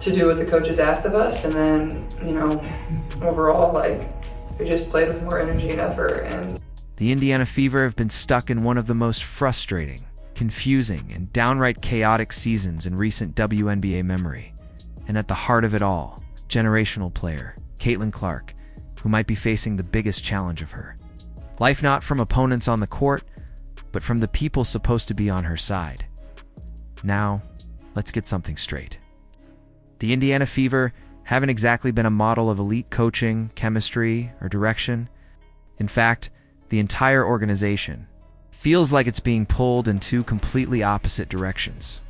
to do what the coaches asked of us, and then, overall, we just played with more energy and effort. And the Indiana Fever have been stuck in one of the most frustrating, confusing, and downright chaotic seasons in recent WNBA memory. And at the heart of it all, generational player Caitlin Clark, who might be facing the biggest challenge of her life, not from opponents on the court, but from the people supposed to be on her side. Now, let's get something straight. The Indiana Fever haven't exactly been a model of elite coaching, chemistry, or direction. In fact, the entire organization feels like it's being pulled in two completely opposite directions.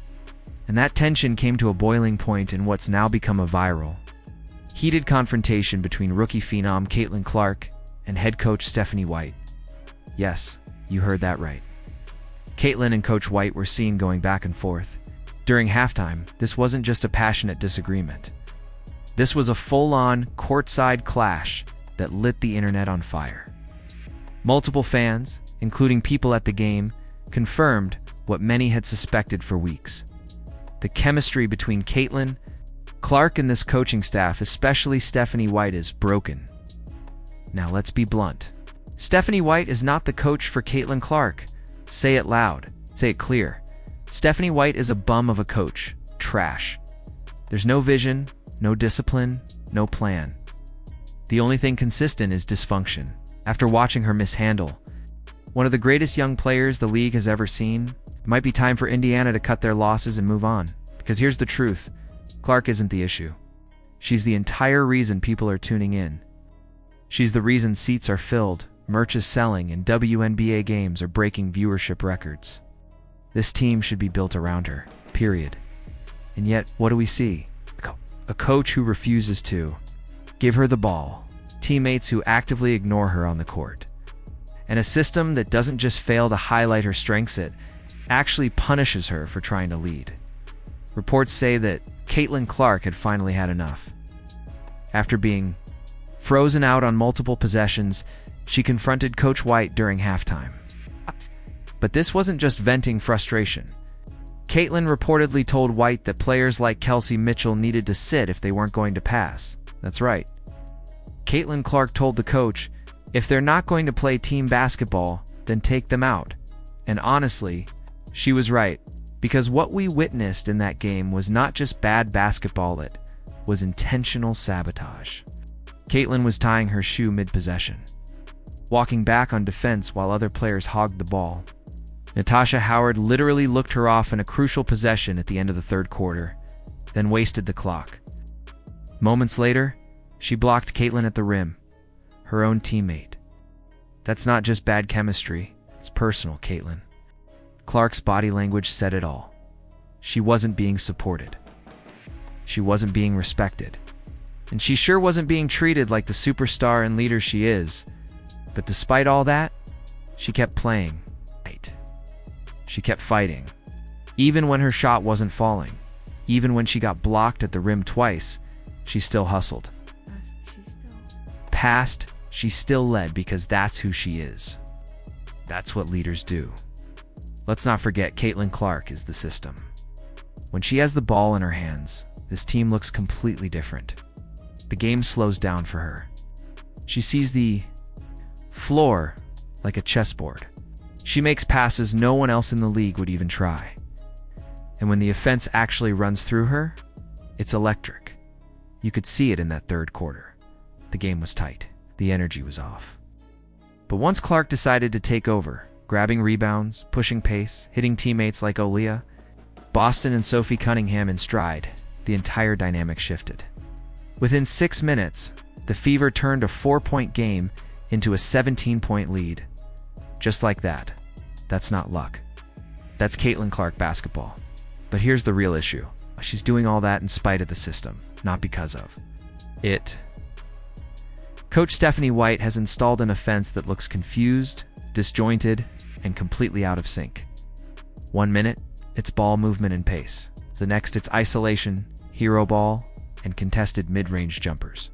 And that tension came to a boiling point in what's now become a viral, heated confrontation between rookie phenom Caitlin Clark and head coach Stephanie White. Yes, you heard that right. Caitlin and Coach White were seen going back and forth. During halftime, this wasn't just a passionate disagreement. This was a full-on, courtside clash that lit the internet on fire. Multiple fans, including people at the game, confirmed what many had suspected for weeks. The chemistry between Caitlin, Clark, and this coaching staff, especially Stephanie White, is broken. Now let's be blunt. Stephanie White is not the coach for Caitlin Clark. Say it loud. Say it clear. Stephanie White is a bum of a coach. Trash. There's no vision, no discipline, no plan. The only thing consistent is dysfunction. After watching her mishandle one of the greatest young players the league has ever seen, it might be time for Indiana to cut their losses and move on. Because here's the truth. Clark isn't the issue. She's the entire reason people are tuning in. She's the reason seats are filled, merch is selling, and WNBA games are breaking viewership records. This team should be built around her, period. And yet, what do we see? A coach who refuses to give her the ball, teammates who actively ignore her on the court, and a system that doesn't just fail to highlight her strengths, it actually punishes her for trying to lead. Reports say that Caitlin Clark had finally had enough. After being frozen out on multiple possessions, she confronted Coach White during halftime. But this wasn't just venting frustration. Caitlin reportedly told White that players like Kelsey Mitchell needed to sit if they weren't going to pass. That's right. Caitlin Clark told the coach, if they're not going to play team basketball, then take them out. And honestly, she was right, because what we witnessed in that game was not just bad basketball, it was intentional sabotage. Caitlin was tying her shoe mid-possession, walking back on defense while other players hogged the ball. Natasha Howard literally looked her off in a crucial possession at the end of the third quarter, then wasted the clock. Moments later, she blocked Caitlin at the rim, her own teammate. That's not just bad chemistry, it's personal, Caitlin. Clark's body language said it all. She wasn't being supported. She wasn't being respected. And she sure wasn't being treated like the superstar and leader she is. But despite all that, she kept playing. She kept fighting. Even when her shot wasn't falling, even when she got blocked at the rim twice, she still hustled. Passed, she still led, because that's who she is. That's what leaders do. Let's not forget, Caitlin Clark is the system. When she has the ball in her hands, this team looks completely different. The game slows down for her. She sees the floor like a chessboard. She makes passes no one else in the league would even try. And when the offense actually runs through her, it's electric. You could see it in that third quarter. The game was tight. The energy was off. But once Clark decided to take over, grabbing rebounds, pushing pace, hitting teammates like Aaliyah, Boston and Sophie Cunningham in stride, the entire dynamic shifted. Within 6 minutes, the Fever turned a 4-point game into a 17-point lead. Just like that. That's not luck. That's Caitlin Clark basketball. But here's the real issue. She's doing all that in spite of the system, not because of it. Coach Stephanie White has installed an offense that looks confused, disjointed, and completely out of sync. 1 minute, it's ball movement and pace. The next, it's isolation, hero ball, and contested mid-range jumpers.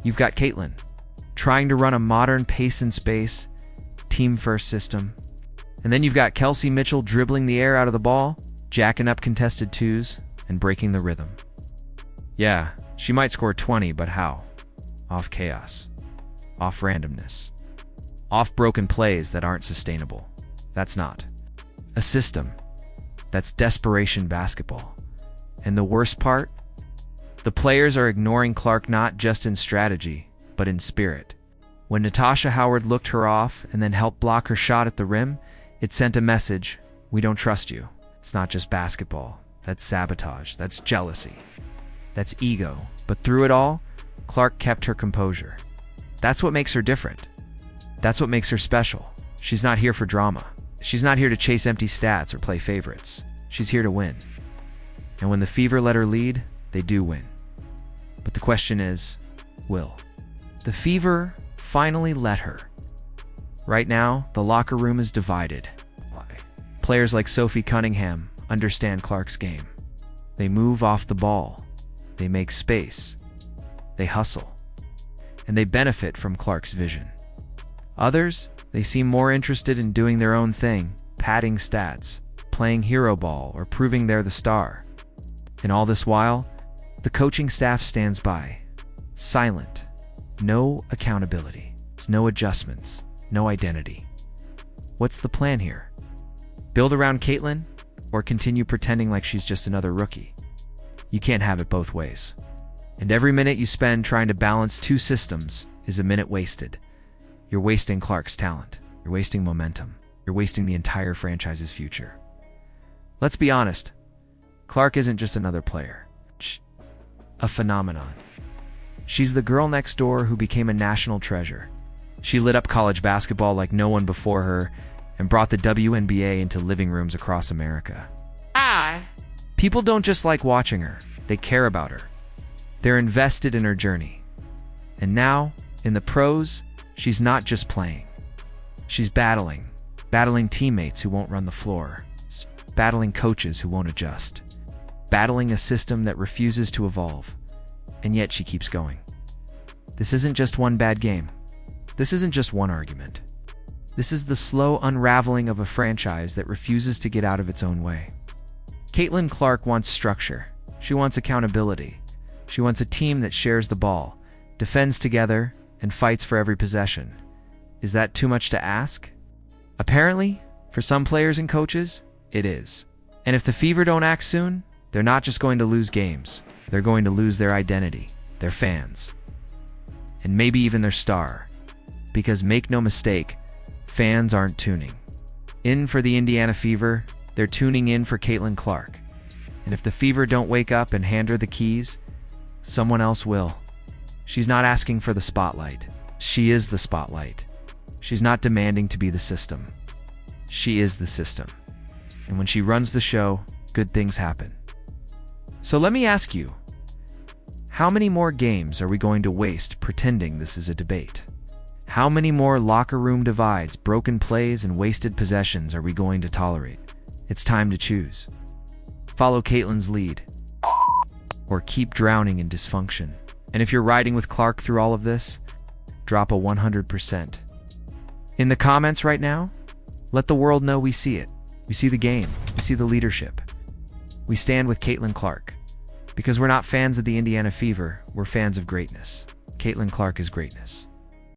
You've got Caitlin trying to run a modern pace and space, team-first system. And then you've got Kelsey Mitchell dribbling the air out of the ball, jacking up contested twos, and breaking the rhythm. Yeah, she might score 20, but how? Off chaos. Off randomness. Off broken plays that aren't sustainable. That's not a system. That's desperation basketball. And the worst part? The players are ignoring Clark not just in strategy, but in spirit. When Natasha Howard looked her off and then helped block her shot at the rim, it sent a message: we don't trust you. It's not just basketball. That's sabotage. That's jealousy. That's ego. But through it all, Clark kept her composure. That's what makes her different. That's what makes her special. She's not here for drama. She's not here to chase empty stats or play favorites. She's here to win. And when the Fever let her lead, they do win. But the question is, will the Fever finally let her? Right now, the locker room is divided. Players like Sophie Cunningham understand Clark's game. They move off the ball. They make space. They hustle. And they benefit from Clark's vision. Others, they seem more interested in doing their own thing, padding stats, playing hero ball, or proving they're the star. And all this while, the coaching staff stands by, silent. No accountability. No adjustments. No identity. What's the plan here? Build around Caitlin, or continue pretending like she's just another rookie? You can't have it both ways. And every minute you spend trying to balance two systems is a minute wasted. You're wasting Clark's talent. You're wasting momentum. You're wasting the entire franchise's future. Let's be honest. Clark isn't just another player. A phenomenon. She's the girl next door who became a national treasure. She lit up college basketball like no one before her and brought the WNBA into living rooms across America. People don't just like watching her. They care about her. They're invested in her journey. And now, in the pros, she's not just playing. She's battling teammates who won't run the floor, battling coaches who won't adjust, battling a system that refuses to evolve. And yet she keeps going. This isn't just one bad game. This isn't just one argument. This is the slow unraveling of a franchise that refuses to get out of its own way. Caitlin Clark wants structure. She wants accountability. She wants a team that shares the ball, defends together, and fights for every possession. Is that too much to ask? Apparently, for some players and coaches, it is. And if the Fever don't act soon, they're not just going to lose games. They're going to lose their identity, their fans, and maybe even their star. Because make no mistake, fans aren't tuning in for the Indiana Fever. They're tuning in for Caitlin Clark. And if the Fever don't wake up and hand her the keys, someone else will. She's not asking for the spotlight. She is the spotlight. She's not demanding to be the system. She is the system. And when she runs the show, good things happen. So let me ask you, how many more games are we going to waste pretending this is a debate? How many more locker room divides, broken plays, and wasted possessions are we going to tolerate? It's time to choose. Follow Caitlin's lead, or keep drowning in dysfunction. And if you're riding with Clark through all of this, drop a 100%. In the comments right now, let the world know we see it. We see the game. We see the leadership. We stand with Caitlin Clark. Because we're not fans of the Indiana Fever, we're fans of greatness. Caitlin Clark is greatness.